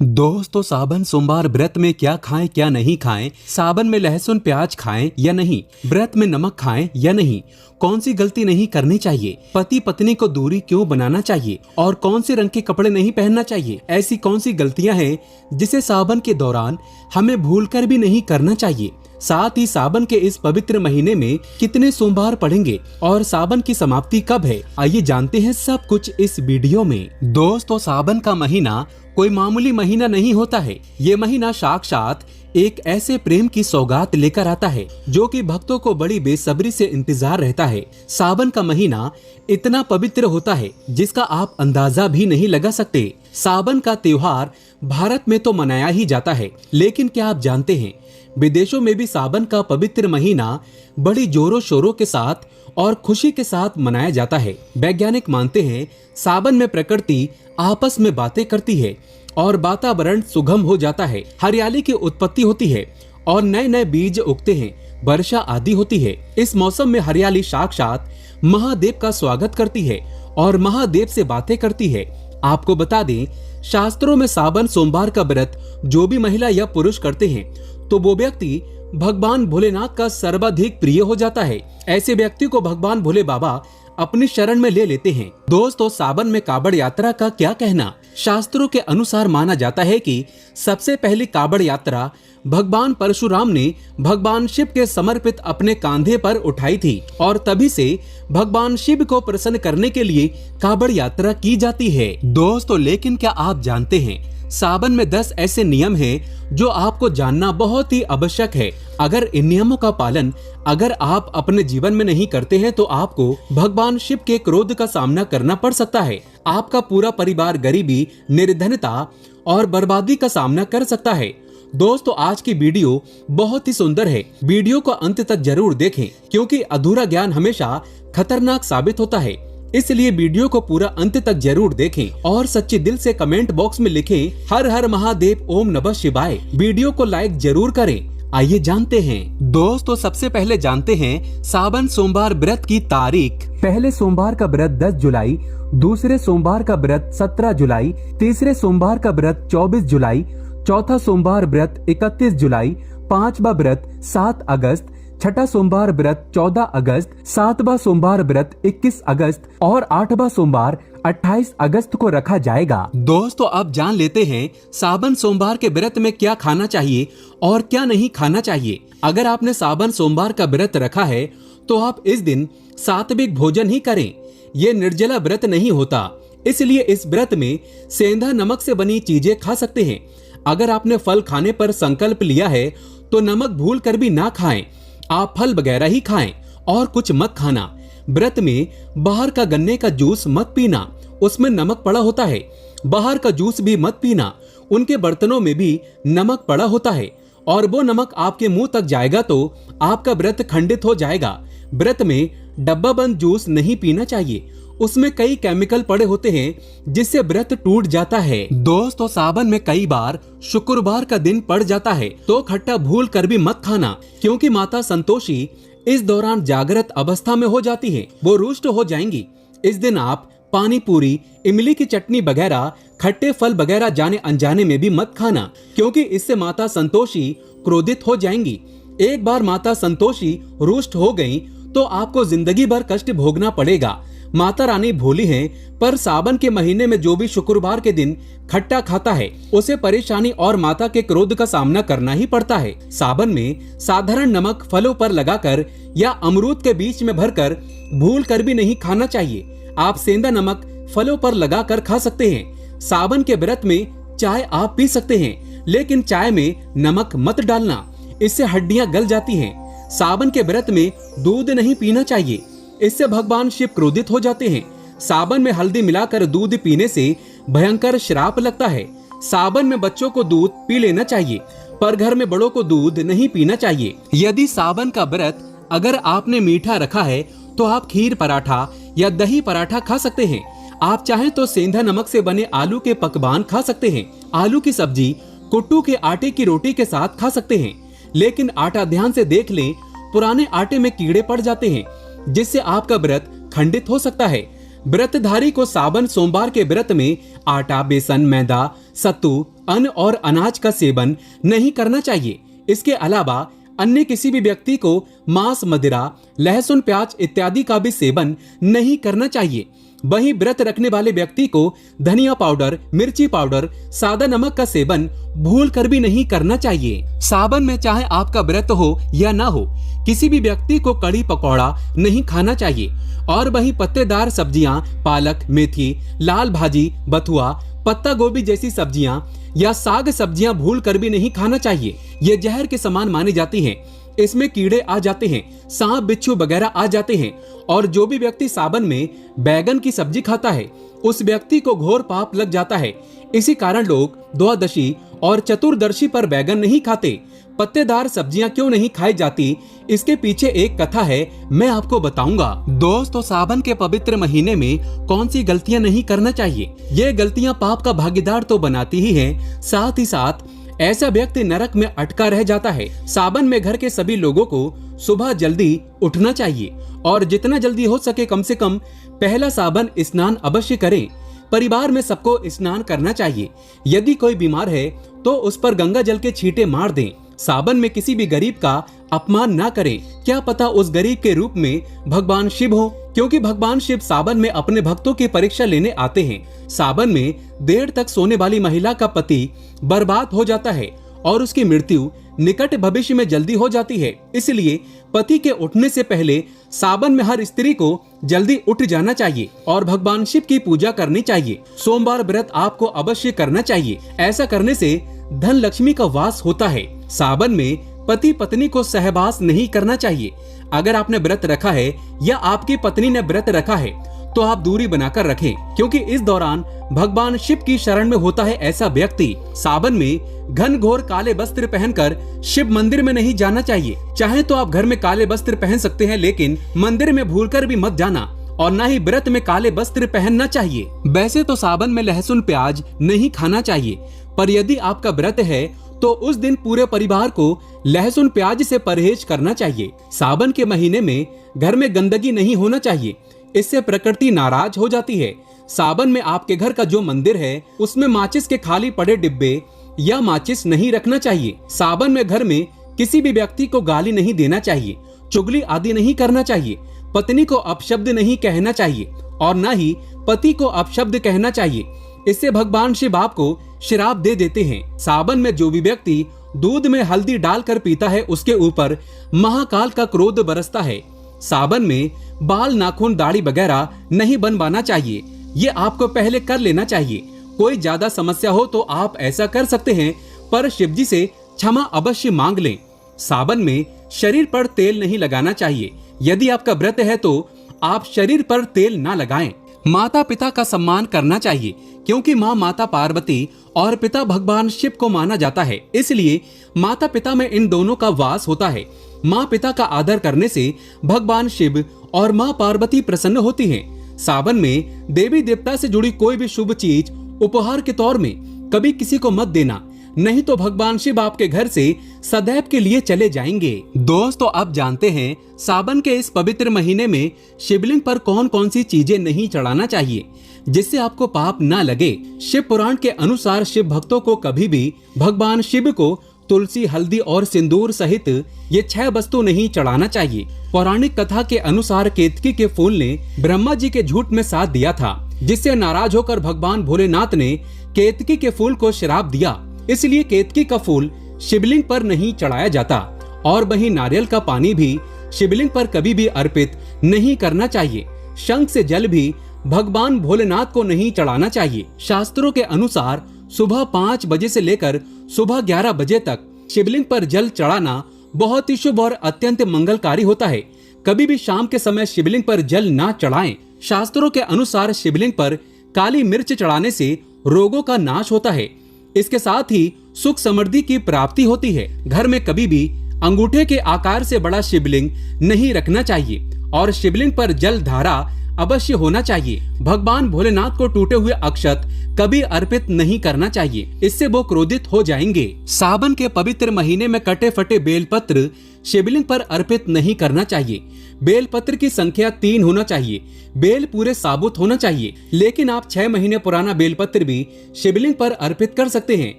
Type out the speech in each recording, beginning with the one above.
दोस्तों, सावन सोमवार व्रत में क्या खाएं क्या नहीं खाएं, सावन में लहसुन प्याज खाएं या नहीं, व्रत में नमक खाएं या नहीं, कौन सी गलती नहीं करनी चाहिए, पति पत्नी को दूरी क्यों बनाना चाहिए और कौन से रंग के कपड़े नहीं पहनना चाहिए, ऐसी कौन सी गलतियां हैं जिसे सावन के दौरान हमें भूलकर भी नहीं करना चाहिए। साथ ही सावन के इस पवित्र महीने में कितने सोमवार पड़ेंगे और सावन की समाप्ति कब है, आइए जानते हैं सब कुछ इस वीडियो में। दोस्तों, सावन का महीना कोई मामूली महीना नहीं होता है। ये महीना साक्षात एक ऐसे प्रेम की सौगात लेकर आता है जो कि भक्तों को बड़ी बेसब्री से इंतजार रहता है। सावन का महीना इतना पवित्र होता है जिसका आप अंदाजा भी नहीं लगा सकते। सावन का त्योहार भारत में तो मनाया ही जाता है, लेकिन क्या आप जानते हैं विदेशों में भी सावन का पवित्र महीना बड़ी जोरों शोरों के साथ और खुशी के साथ मनाया जाता है। वैज्ञानिक मानते हैं सावन में प्रकृति आपस में बातें करती है और वातावरण सुगम हो जाता है, हरियाली की उत्पत्ति होती है और नए नए बीज उगते हैं, वर्षा आदि होती है। इस मौसम में हरियाली साक्षात महादेव का स्वागत करती है और महादेव से बातें करती है। आपको बता दें, शास्त्रों में सावन सोमवार का व्रत जो भी महिला या पुरुष करते हैं तो वो व्यक्ति भगवान भोलेनाथ का सर्वाधिक प्रिय हो जाता है। ऐसे व्यक्ति को भगवान भोले बाबा अपनी शरण में ले लेते हैं। दोस्तों, सावन में कावड़ यात्रा का क्या कहना। शास्त्रों के अनुसार माना जाता है कि सबसे पहली कावड़ यात्रा भगवान परशुराम ने भगवान शिव के समर्पित अपने कांधे पर उठाई थी और तभी से भगवान शिव को प्रसन्न करने के लिए कावड़ यात्रा की जाती है। दोस्तों, लेकिन क्या आप जानते हैं सावन में 10 ऐसे नियम हैं जो आपको जानना बहुत ही आवश्यक है। अगर इन नियमों का पालन अगर आप अपने जीवन में नहीं करते हैं तो आपको भगवान शिव के क्रोध का सामना करना पड़ सकता है। आपका पूरा परिवार गरीबी, निर्धनता और बर्बादी का सामना कर सकता है। दोस्तों, आज की वीडियो बहुत ही सुंदर है। वीडियो को अंत तक जरूर देखें क्योंकि अधूरा ज्ञान हमेशा खतरनाक साबित होता है। इसलिए वीडियो को पूरा अंत तक जरूर देखें और सच्चे दिल से कमेंट बॉक्स में लिखें हर हर महादेव ओम नमः शिवाय। वीडियो को लाइक जरूर करें। आइए जानते हैं। दोस्तों, सबसे पहले जानते हैं सावन सोमवार व्रत की तारीख। पहले सोमवार का व्रत 10 जुलाई, दूसरे सोमवार का व्रत 17 जुलाई, तीसरे सोमवार का व्रत 24 जुलाई, चौथा सोमवार व्रत 31 जुलाई, पांचवा व्रत 7 अगस्त, छठा सोमवार व्रत 14 अगस्त, सातवां सोमवार व्रत 21 अगस्त और आठवां सोमवार 28 अगस्त को रखा जाएगा। दोस्तों, अब जान लेते हैं सावन सोमवार के व्रत में क्या खाना चाहिए और क्या नहीं खाना चाहिए। अगर आपने सावन सोमवार का व्रत रखा है तो आप इस दिन सात्विक भोजन ही करें। ये निर्जला व्रत नहीं होता, इसलिए इस व्रत में सेंधा नमक से बनी चीजें खा सकते हैं। अगर आपने फल खाने पर संकल्प लिया है तो नमक भूल कर भी ना खाएं। आप फल वगैरह ही खाएं और कुछ मत खाना। व्रत में बाहर का गन्ने का जूस मत पीना, उसमें नमक पड़ा होता है। बाहर का जूस भी मत पीना, उनके बर्तनों में भी नमक पड़ा होता है और वो नमक आपके मुंह तक जाएगा तो आपका व्रत खंडित हो जाएगा। व्रत में डब्बा बंद जूस नहीं पीना चाहिए, उसमें कई केमिकल पड़े होते हैं जिससे व्रत टूट जाता है। दोस्तों, सावन में कई बार शुक्रवार का दिन पड़ जाता है तो खट्टा भूल कर भी मत खाना क्योंकि माता संतोषी इस दौरान जागृत अवस्था में हो जाती है, वो रुष्ट हो जाएंगी। इस दिन आप पानी पूरी, इमली की चटनी वगैरह, खट्टे फल वगैरह जाने अनजाने में भी मत खाना क्योंकि इससे माता संतोषी क्रोधित हो जाएंगी। एक बार माता संतोषी रुष्ट हो गई तो आपको जिंदगी भर कष्ट भोगना पड़ेगा। माता रानी भोली हैं, पर सावन के महीने में जो भी शुक्रवार के दिन खट्टा खाता है उसे परेशानी और माता के क्रोध का सामना करना ही पड़ता है। सावन में साधारण नमक फलों पर लगाकर या अमरूद के बीच में भरकर भूल कर भी नहीं खाना चाहिए। आप सेंधा नमक फलों पर लगाकर खा सकते हैं। सावन के व्रत में चाय आप पी सकते हैं, लेकिन चाय में नमक मत डालना, इससे हड्डियां गल जाती हैं। सावन के व्रत में दूध नहीं पीना चाहिए, इससे भगवान शिव क्रोधित हो जाते हैं। सावन में हल्दी मिलाकर दूध पीने से भयंकर श्राप लगता है। सावन में बच्चों को दूध पी लेना चाहिए, पर घर में बड़ों को दूध नहीं पीना चाहिए। यदि सावन का व्रत अगर आपने मीठा रखा है तो आप खीर पराठा या दही पराठा खा सकते हैं। आप चाहें तो सेंधा नमक से बने आलू के पकवान खा सकते हैं। आलू की सब्जी कुट्टू के आटे की रोटी के साथ खा सकते हैं, लेकिन आटा ध्यान से देख लें, पुराने आटे में कीड़े पड़ जाते हैं जिससे आपका व्रत खंडित हो सकता है। व्रतधारी को सावन सोमवार के व्रत में आटा, बेसन, मैदा, सत्तू, अन्न और अनाज का सेवन नहीं करना चाहिए। इसके अलावा अन्य किसी भी व्यक्ति को मांस, मदिरा, लहसुन, प्याज इत्यादि का भी सेवन नहीं करना चाहिए। वहीं व्रत रखने वाले व्यक्ति को धनिया पाउडर, मिर्ची पाउडर, सादा नमक का सेवन भूल कर भी नहीं करना चाहिए। सावन में चाहे आपका व्रत हो या ना हो, किसी भी व्यक्ति को कड़ी पकौड़ा नहीं खाना चाहिए। और वहीं पत्तेदार सब्जियां, पालक, मेथी, लाल भाजी, बथुआ, पत्ता गोभी जैसी सब्जियां या साग सब्जियां भूल कर भी नहीं खाना चाहिए। ये जहर के समान मानी जाती हैं। इसमें कीड़े आ जाते हैं, सांप, बिच्छू वगैरह आ जाते हैं। और जो भी व्यक्ति सावन में बैगन की सब्जी खाता है, उस व्यक्ति को घोर पाप लग जाता है। इसी कारण लोग द्वादशी और चतुर्दशी पर बैगन नहीं खाते। पत्तेदार सब्जियां क्यों नहीं खाई जाती, इसके पीछे एक कथा है, मैं आपको बताऊंगा। दोस्तों, सावन के पवित्र महीने में कौन सी गलतियां नहीं करना चाहिए? ये गलतियां पाप का भागीदार तो बनाती ही हैं, साथ ही साथ ऐसा व्यक्ति नरक में अटका रह जाता है। सावन में घर के सभी लोगों को सुबह जल्दी उठना चाहिए और जितना जल्दी हो सके कम से कम पहला सावन स्नान अवश्य करें। परिवार में सबको स्नान करना चाहिए। यदि कोई बीमार है तो उस पर गंगा जल के छींटे मार दें। सावन में किसी भी गरीब का अपमान ना करें। क्या पता उस गरीब के रूप में भगवान शिव हो, क्योंकि भगवान शिव सावन में अपने भक्तों की परीक्षा लेने आते हैं। सावन में देर तक सोने वाली महिला का पति बर्बाद हो जाता है और उसकी मृत्यु निकट भविष्य में जल्दी हो जाती है। इसलिए पति के उठने से पहले सावन में हर स्त्री को जल्दी उठ जाना चाहिए और भगवान शिव की पूजा करनी चाहिए। सोमवार व्रत आपको अवश्य करना चाहिए। ऐसा करने से धन लक्ष्मी का वास होता है। सावन में पति पत्नी को सहवास नहीं करना चाहिए। अगर आपने व्रत रखा है या आपकी पत्नी ने व्रत रखा है तो आप दूरी बनाकर रखें, क्योंकि इस दौरान भगवान शिव की शरण में होता है ऐसा व्यक्ति। सावन में घनघोर काले वस्त्र पहनकर शिव मंदिर में नहीं जाना चाहिए। चाहे तो आप घर में काले वस्त्र पहन सकते हैं, लेकिन मंदिर में भूलकर भी मत जाना और न ही व्रत में काले वस्त्र पहनना चाहिए। वैसे तो सावन में लहसुन प्याज नहीं खाना चाहिए, पर यदि आपका व्रत है तो उस दिन पूरे परिवार को लहसुन प्याज से परहेज करना चाहिए। सावन के महीने में घर में गंदगी नहीं होना चाहिए, इससे प्रकृति नाराज हो जाती है। सावन में आपके घर का जो मंदिर है उसमें माचिस के खाली पड़े डिब्बे या माचिस नहीं रखना चाहिए। सावन में घर में किसी भी व्यक्ति को गाली नहीं देना चाहिए, चुगली आदि नहीं करना चाहिए। पत्नी को अपशब्द नहीं कहना चाहिए और न ही पति को अपशब्द कहना चाहिए। इससे भगवान शिव आपको श्राप दे देते हैं। सावन में जो भी व्यक्ति दूध में हल्दी डालकर पीता है उसके ऊपर महाकाल का क्रोध बरसता है। सावन में बाल, नाखून, दाढ़ी वगैरह नहीं बनवाना चाहिए। ये आपको पहले कर लेना चाहिए। कोई ज्यादा समस्या हो तो आप ऐसा कर सकते हैं, पर शिवजी से क्षमा अवश्य मांग लें। सावन में शरीर पर तेल नहीं लगाना चाहिए। यदि आपका व्रत है तो आप शरीर पर तेल ना लगाएं। माता पिता का सम्मान करना चाहिए, क्योंकि माँ माता पार्वती और पिता भगवान शिव को माना जाता है। इसलिए माता पिता में इन दोनों का वास होता है। माँ पिता का आदर करने से भगवान शिव और माँ पार्वती प्रसन्न होती हैं। सावन में देवी देवता से जुड़ी कोई भी शुभ चीज उपहार के तौर में कभी किसी को मत देना, नहीं तो भगवान शिव आपके घर से सदैव के लिए चले जाएंगे। दोस्तों, अब जानते हैं सावन के इस पवित्र महीने में शिवलिंग पर कौन कौन सी चीजें नहीं चढ़ाना चाहिए जिससे आपको पाप ना लगे। शिव पुराण के अनुसार शिव भक्तों को कभी भी भगवान शिव को तुलसी, हल्दी और सिंदूर सहित ये 6 वस्तु नहीं चढ़ाना चाहिए। पौराणिक कथा के अनुसार केतकी के फूल ने ब्रह्मा जी के झूठ में साथ दिया था, जिससे नाराज होकर भगवान भोलेनाथ ने केतकी के फूल को श्राप दिया। इसलिए केतकी का फूल शिवलिंग पर नहीं चढ़ाया जाता। और वहीं नारियल का पानी भी शिवलिंग पर कभी भी अर्पित नहीं करना चाहिए। शंख से जल भी भगवान भोलेनाथ को नहीं चढ़ाना चाहिए। शास्त्रों के अनुसार सुबह 5 बजे से लेकर सुबह 11 बजे तक शिवलिंग पर जल चढ़ाना बहुत ही शुभ और अत्यंत मंगलकारी होता है। कभी भी शाम के समय शिवलिंग पर जल ना चढ़ाएं। शास्त्रों के अनुसार शिवलिंग पर काली मिर्च चढ़ाने से रोगों का नाश होता है। इसके साथ ही सुख समृद्धि की प्राप्ति होती है। घर में कभी भी अंगूठे के आकार से बड़ा शिवलिंग नहीं रखना चाहिए और शिवलिंग पर जल धारा अवश्य होना चाहिए। भगवान भोलेनाथ को टूटे हुए अक्षत कभी अर्पित नहीं करना चाहिए, इससे वो क्रोधित हो जाएंगे। सावन के पवित्र महीने में कटे फटे बेलपत्र शिवलिंग पर अर्पित नहीं करना चाहिए। बेलपत्र की संख्या 3 होना चाहिए। बेल पूरे साबुत होना चाहिए, लेकिन आप 6 महीने पुराना बेलपत्र भी शिवलिंग पर अर्पित कर सकते हैं,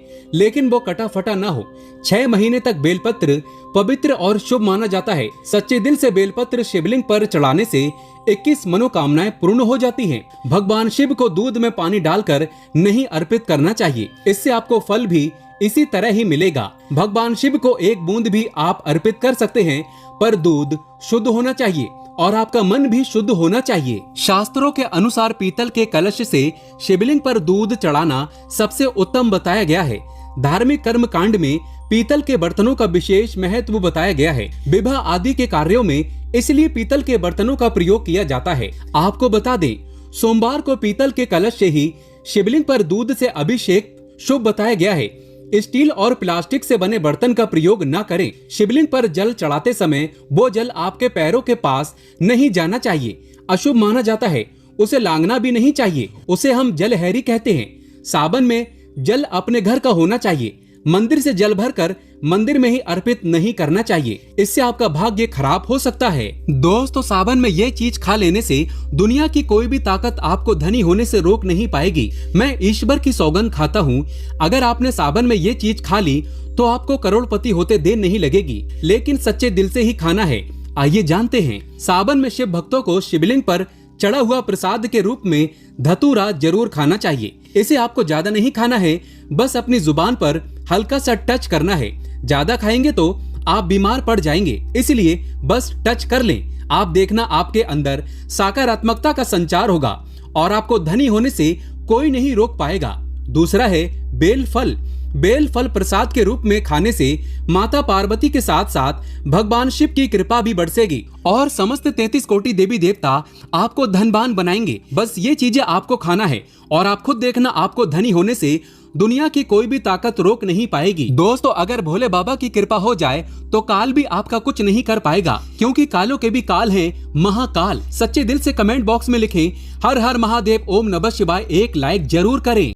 लेकिन वो कटा फटा ना हो। 6 महीने तक बेलपत्र पवित्र और शुभ माना जाता है। सच्चे दिल से बेलपत्र शिवलिंग पर चढ़ाने से 21 मनोकामनाएं पूर्ण हो जाती हैं। भगवान शिव को दूध में पानी डालकर नहीं अर्पित करना चाहिए, इससे आपको फल भी इसी तरह ही मिलेगा। भगवान शिव को एक बूंद भी आप अर्पित कर सकते हैं, पर दूध शुद्ध होना चाहिए और आपका मन भी शुद्ध होना चाहिए। शास्त्रों के अनुसार पीतल के कलश से शिवलिंग पर दूध चढ़ाना सबसे उत्तम बताया गया है। धार्मिक कर्म कांड में पीतल के बर्तनों का विशेष महत्व बताया गया है। विवाह आदि के कार्यों में इसलिए पीतल के बर्तनों का प्रयोग किया जाता है। आपको बता दें, सोमवार को पीतल के कलश से ही शिवलिंग पर दूध से अभिषेक शुभ बताया गया है। स्टील और प्लास्टिक से बने बर्तन का प्रयोग न करें। शिवलिंग पर जल चढ़ाते समय वो जल आपके पैरों के पास नहीं जाना चाहिए, अशुभ माना जाता है। उसे लांघना भी नहीं चाहिए, उसे हम जलहैरी कहते हैं। सावन में जल अपने घर का होना चाहिए। मंदिर से जल भरकर मंदिर में ही अर्पित नहीं करना चाहिए, इससे आपका भाग्य खराब हो सकता है। दोस्तों, सावन में ये चीज खा लेने से दुनिया की कोई भी ताकत आपको धनी होने से रोक नहीं पाएगी। मैं ईश्वर की सौगंध खाता हूँ, अगर आपने सावन में ये चीज खा ली तो आपको करोड़पति होते देर नहीं लगेगी, लेकिन सच्चे दिल से ही खाना है। आइए जानते हैं। सावन में शिव भक्तों को शिवलिंग पर चढ़ा हुआ प्रसाद के रूप में धतूरा जरूर खाना चाहिए। इसे आपको ज्यादा नहीं खाना है, बस अपनी जुबान पर हल्का सा टच करना है। ज्यादा खाएंगे तो आप बीमार पड़ जाएंगे, इसलिए बस टच कर लें। आप देखना आपके अंदर सकारात्मकता का संचार होगा और आपको धनी होने से कोई नहीं रोक पाएगा। दूसरा है बेल फल। बेल फल प्रसाद के रूप में खाने से माता पार्वती के साथ साथ भगवान शिव की कृपा भी बरसेगी और समस्त 33 कोटि देवी देवता आपको धनवान बनाएंगे। बस ये चीजें आपको खाना है और आप खुद देखना, आपको धनी होने से दुनिया की कोई भी ताकत रोक नहीं पाएगी। दोस्तों, अगर भोले बाबा की कृपा हो जाए तो काल भी आपका कुछ नहीं कर पाएगा, क्योंकि कालों के भी काल हैं महाकाल। सच्चे दिल से कमेंट बॉक्स में लिखें हर हर महादेव, ओम नमः शिवाय, एक लाइक जरूर करें।